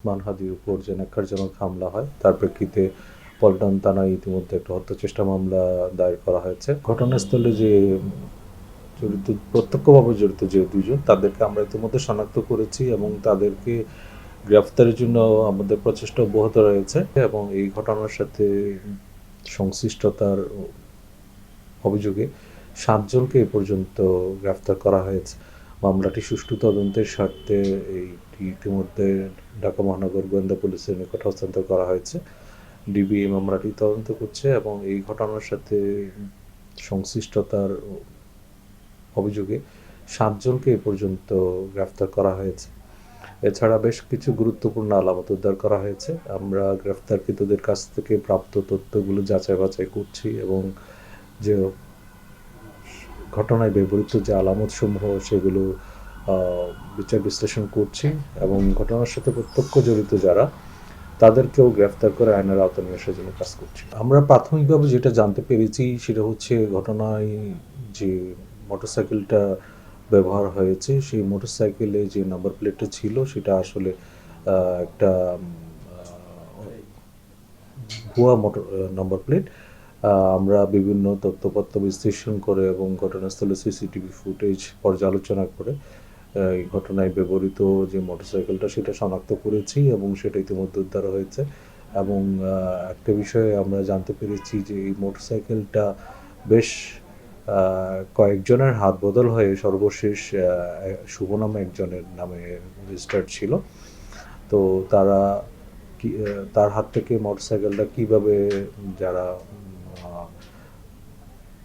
মানহাদির উপর যে ন্যাক্কারজনক হামলা হয় তার প্রেক্ষিতে পল্টন থানায় ইতিমধ্যে একটা হত্যাচেষ্টা মামলা দায়ের করা হয়েছে। ঘটনাস্থলে যে প্রত্যক্ষভাবে জড়িত যে দুজন তাদেরকে আমরা ইতিমধ্যে শনাক্ত করেছি এবং তাদেরকে গ্রেফতারের জন্য আমাদের প্রচেষ্টা অব্যাহত রয়েছে এবং এই ঘটনার সাথে সংশ্লিষ্টতার অভিযোগে 7 জনকে এ পর্যন্ত গ্রেফতার করা হয়েছে। মামলাটি সুষ্ঠু তদন্তের স্বার্থে ইতিমধ্যে ঢাকা মহানগর গোয়েন্দা পুলিশের নিকট হস্তান্তর করা হয়েছে। ডিবি এই মামলাটি তদন্ত করছে এবং এই ঘটনার সাথে সংশ্লিষ্টতার অভিযোগে 7 জনকে এ পর্যন্ত গ্রেফতার করা হয়েছে। এছাড়া বেশ কিছু গুরুত্বপূর্ণ আলামত উদ্ধার করা হয়েছে। আমরা গ্রেফতারকৃতদের কাছ থেকে প্রাপ্ত তথ্যগুলো যাচাই বাছাই করছি এবং যে ঘটনায় ব্যবহৃত যে আলামতসমূহ সেগুলো বিচার বিশ্লেষণ করছি এবং ঘটনার সাথে প্রত্যক্ষ জড়িত যারা তাদেরকেও গ্রেফতার করে আইনের আওতায় নিয়ে আসার জন্য কাজ করছি। আমরা প্রাথমিকভাবে যেটা জানতে পেরেছি সেটা হচ্ছে ঘটনায় যে মোটরসাইকেলটা ব্যবহার হয়েছে সেই মোটরসাইকেলে যে নাম্বার প্লেটটা ছিল সেটা আসলে একটা ভুয়া নাম্বার প্লেট। আমরা বিভিন্ন তথ্যপত্র বিশ্লেষণ করে এবং ঘটনাস্থলে সিসিটিভি ফুটেজ পর্যালোচনা করে এই ঘটনায় ব্যবহৃত যে মোটরসাইকেলটা সেটা শনাক্ত করেছি এবং সেটা ইতিমধ্যে উদ্ধার হয়েছে এবং একটা বিষয়ে আমরা জানতে পেরেছি যে এই মোটরসাইকেলটা বেশ কয়েকজনের হাত বদল হয়ে সর্বশেষ শুভ নামে একজনের নামে রেজিস্টার্ড ছিল। তো তার হাত থেকে মোটরসাইকেলটা কীভাবে যারা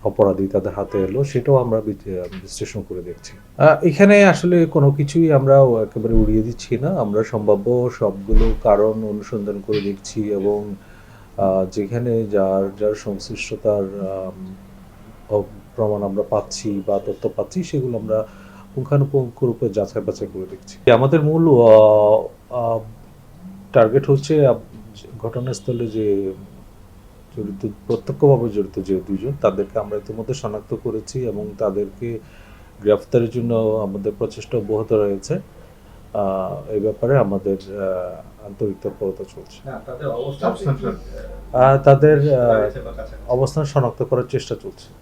অপরাধী তাদের হাতে এলো সেটাও আমরা বিশ্লেষণ করে দেখছি। এখানে আসলে কোনো কিছুই আমরা একেবারে উড়িয়ে দিচ্ছি না। আমরা সম্ভাব্য সবগুলো কারণ অনুসন্ধান করে দেখছি এবং যেখানে যার সংশ্লিষ্টতার প্রমাণ আমরা পাচ্ছি বা তথ্য পাচ্ছি সেগুলো আমরা পুঙ্খানুপুঙ্খ রূপে যাচাই বাছাই করে দেখছি। আমাদের মূল টার্গেট হচ্ছে ঘটনাস্থলে যে প্রত্যক্ষভাবে জড়িত যে দুজন তাদেরকে আমরা ইতিমধ্যে শনাক্ত করেছি এবং তাদেরকে গ্রেফতারের জন্য আমাদের প্রচেষ্টা অব্যাহত রয়েছে। এই ব্যাপারে আমাদের আন্তরিক তৎপরতা চলছে। তাদের অবস্থান শনাক্ত করার চেষ্টা চলছে।